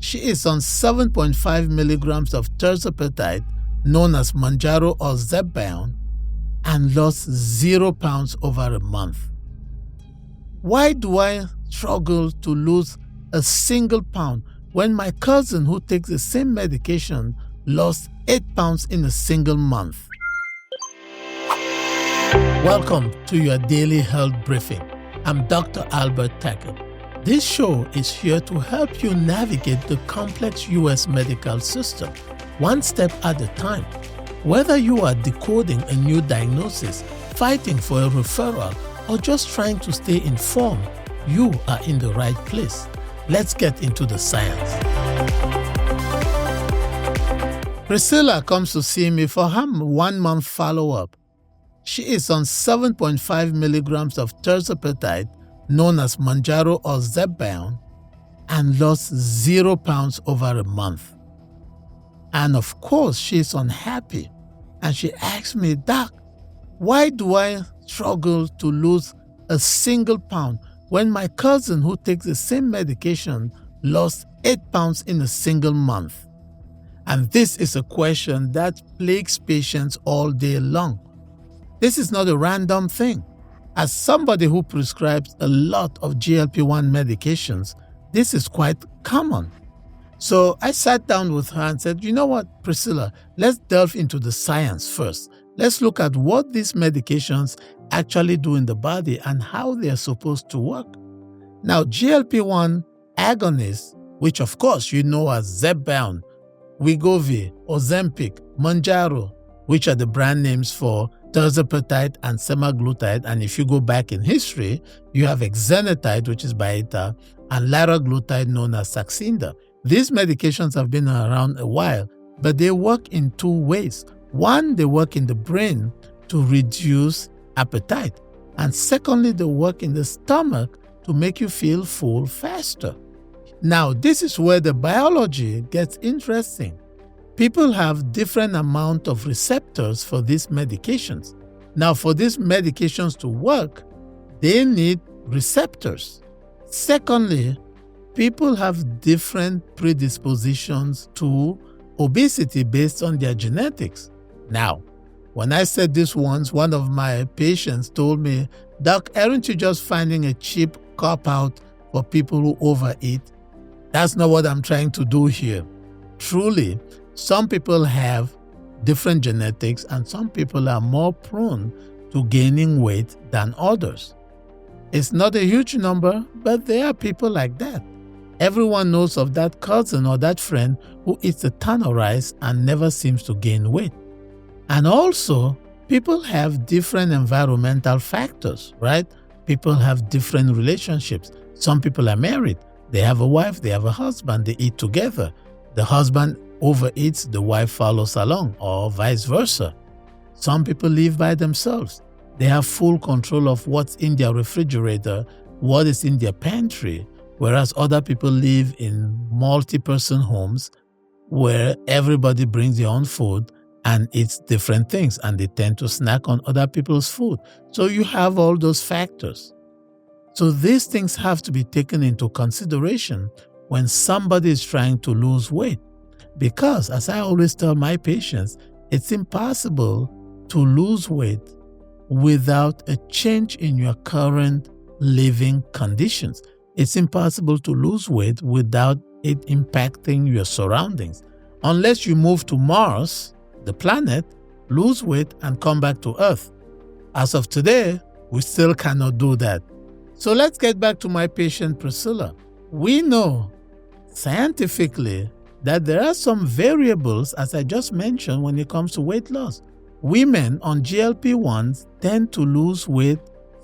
She is on 7.5 milligrams of tirzepatide, known as Mounjaro or ZepBound, and lost 0 pounds over a month. Why do I struggle to lose a single pound when my cousin who takes the same medication lost 8 pounds in a single month? Welcome to your daily health briefing. I'm Dr. Albert Tackett. This show is here to help you navigate the complex U.S. medical system, one step at a time. Whether you are decoding a new diagnosis, fighting for a referral, or just trying to stay informed, you are in the right place. Let's get into the science. Priscilla comes to see me for her 1-month follow-up. She is on 7.5 milligrams of tirzepatide, known as Mounjaro or ZepBound, and lost 0 pounds over a month. And of course, she's unhappy. And she asked me, Doc, why do I struggle to lose a single pound when my cousin who takes the same medication lost 8 pounds in a single month? And this is a question that plagues patients all day long. This is not a random thing. As somebody who prescribes a lot of GLP-1 medications, this is quite common. So I sat down with her and said, you know what, Priscilla, let's delve into the science first. Let's look at what these medications actually do in the body and how they are supposed to work. Now, GLP-1 agonists, which of course you know as ZepBound, Wegovy, Ozempic, Mounjaro, which are the brand names for tirzepatide and semaglutide, and if you go back in history, you have exenatide, which is Byetta, and liraglutide, known as Saxenda. These medications have been around a while, but they work in two ways. One, they work in the brain to reduce appetite, and secondly, they work in the stomach to make you feel full faster. Now, this is where the biology gets interesting. People have different amount of receptors for these medications. Now, for these medications to work, they need receptors. Secondly, people have different predispositions to obesity based on their genetics. Now, when I said this once, one of my patients told me, Doc, aren't you just finding a cheap cop-out for people who overeat? That's not what I'm trying to do here. Truly, some people have different genetics and some people are more prone to gaining weight than others. It's not a huge number, but there are people like that. Everyone knows of that cousin or that friend who eats a ton of rice and never seems to gain weight. And also, people have different environmental factors, right? People have different relationships. Some people are married. They have a wife, they have a husband, they eat together. The husband overeats, the wife follows along, or vice versa. Some people live by themselves. They have full control of what's in their refrigerator, what is in their pantry, whereas other people live in multi-person homes where everybody brings their own food and eats different things, and they tend to snack on other people's food. So you have all those factors. So these things have to be taken into consideration when somebody is trying to lose weight. Because, as I always tell my patients, it's impossible to lose weight without a change in your current living conditions. It's impossible to lose weight without it impacting your surroundings. Unless you move to Mars, the planet, lose weight and come back to Earth. As of today, we still cannot do that. So let's get back to my patient Priscilla. We know scientifically that there are some variables, as I just mentioned, when it comes to weight loss. Women on GLP-1s tend to lose weight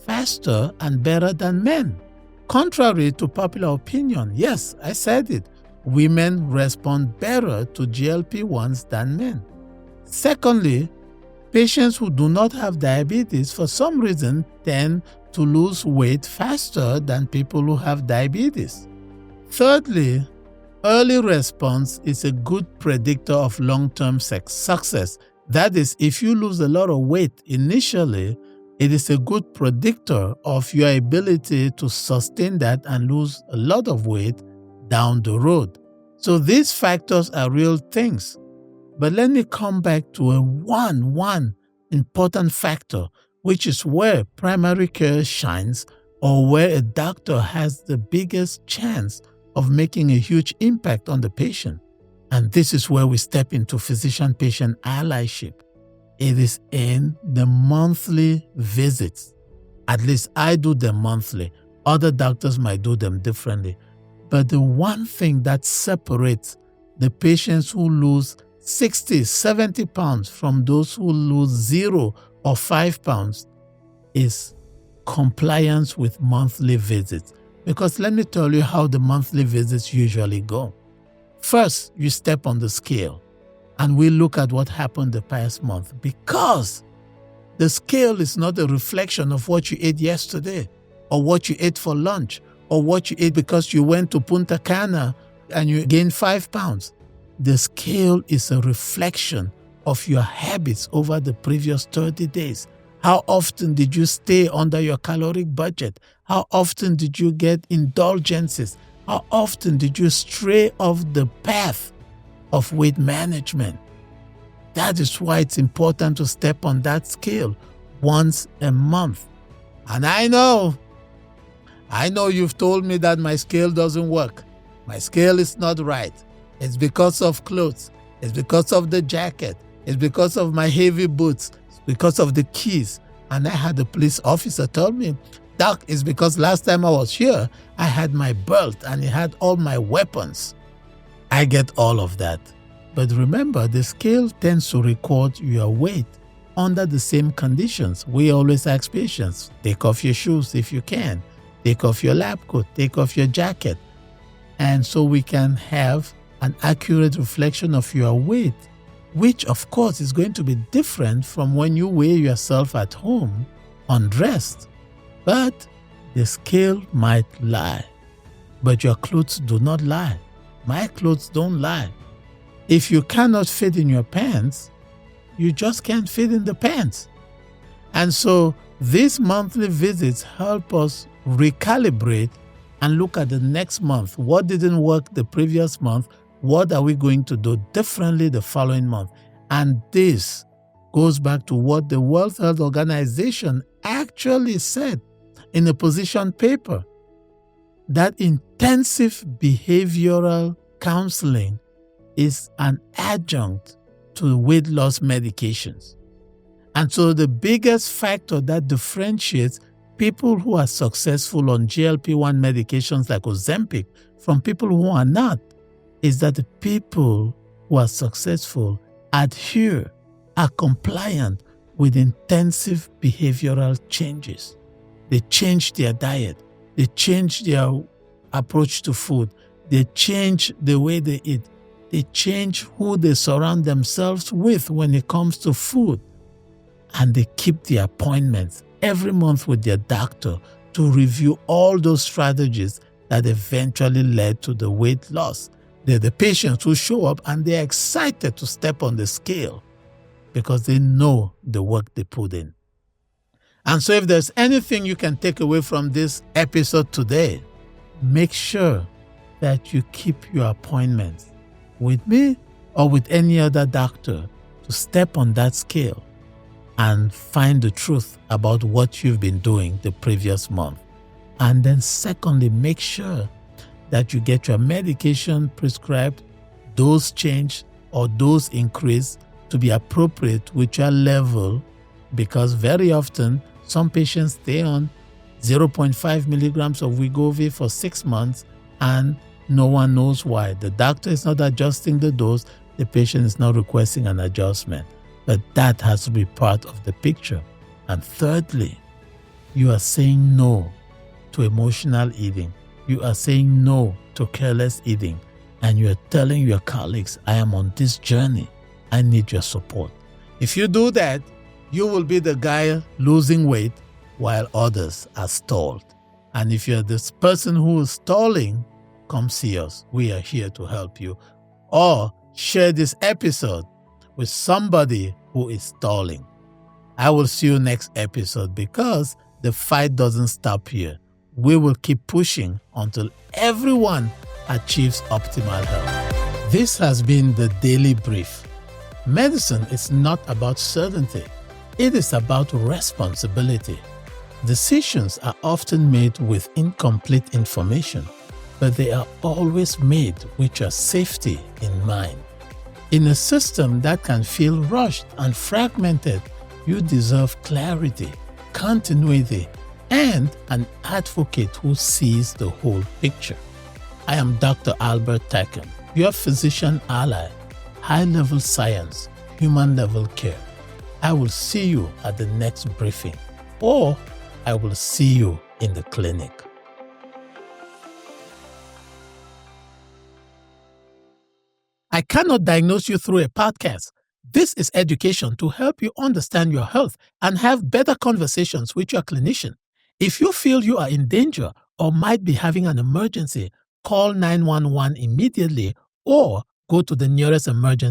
faster and better than men. Contrary to popular opinion, yes, I said it, women respond better to GLP-1s than men. Secondly, patients who do not have diabetes for some reason tend to lose weight faster than people who have diabetes. Thirdly, early response is a good predictor of long-term success. That is, if you lose a lot of weight initially, it is a good predictor of your ability to sustain that and lose a lot of weight down the road. So these factors are real things. But let me come back to one important factor, which is where primary care shines, or where a doctor has the biggest chance of making a huge impact on the patient. And this is where we step into physician-patient allyship. It is in the monthly visits. At least I do them monthly. Other doctors might do them differently. But the one thing that separates the patients who lose 60, 70 pounds from those who lose 0 or 5 pounds is compliance with monthly visits. Because let me tell you how the monthly visits usually go. First, you step on the scale and we look at what happened the past month, because the scale is not a reflection of what you ate yesterday or what you ate for lunch or what you ate because you went to Punta Cana and you gained 5 pounds. The scale is a reflection of your habits over the previous 30 days. How often did you stay under your caloric budget? How often did you get indulgences? How often did you stray off the path of weight management? That is why it's important to step on that scale once a month. And I know you've told me that my scale doesn't work. My scale is not right. It's because of clothes. It's because of the jacket. It's because of my heavy boots. It's because of the keys. And I had a police officer tell me, Doc, it's because last time I was here, I had my belt and it had all my weapons. I get all of that. But remember, the scale tends to record your weight under the same conditions. We always ask patients, take off your shoes if you can. Take off your lab coat. Take off your jacket. And so we can have an accurate reflection of your weight, which of course is going to be different from when you weigh yourself at home undressed. But the scale might lie, but your clothes do not lie. My clothes don't lie. If you cannot fit in your pants, you just can't fit in the pants. And so these monthly visits help us recalibrate and look at the next month. What didn't work the previous month? What are we going to do differently the following month? And this goes back to what the World Health Organization actually said in a position paper, that intensive behavioral counseling is an adjunct to weight loss medications. And so the biggest factor that differentiates people who are successful on GLP-1 medications like Ozempic from people who are not is that the people who are successful adhere, are compliant with intensive behavioral changes. They change their diet. They change their approach to food. They change the way they eat. They change who they surround themselves with when it comes to food. And they keep the appointments every month with their doctor to review all those strategies that eventually led to the weight loss. They're the patients who show up and they're excited to step on the scale because they know the work they put in. And so if there's anything you can take away from this episode today, make sure that you keep your appointments with me or with any other doctor to step on that scale and find the truth about what you've been doing the previous month. And then secondly, make sure that you get your medication prescribed, dose changed or dose increased to be appropriate with your level, because very often some patients stay on 0.5 milligrams of Wegovy for 6 months and no one knows why. The doctor is not adjusting the dose, the patient is not requesting an adjustment. But that has to be part of the picture. And thirdly, you are saying no to emotional eating. You are saying no to careless eating. And you are telling your colleagues, I am on this journey. I need your support. If you do that, you will be the guy losing weight while others are stalled. And if you're this person who is stalling, come see us. We are here to help you. Or share this episode with somebody who is stalling. I will see you next episode, because the fight doesn't stop here. We will keep pushing until everyone achieves optimal health. This has been the Daily Brief. Medicine is not about certainty. It is about responsibility. Decisions are often made with incomplete information, but they are always made with your safety in mind. In a system that can feel rushed and fragmented, you deserve clarity, continuity, and an advocate who sees the whole picture. I am Dr. Albert Taken, your physician ally, high-level science, human-level care. I will see you at the next briefing, or I will see you in the clinic. I cannot diagnose you through a podcast. This is education to help you understand your health and have better conversations with your clinician. If you feel you are in danger or might be having an emergency, call 911 immediately or go to the nearest emergency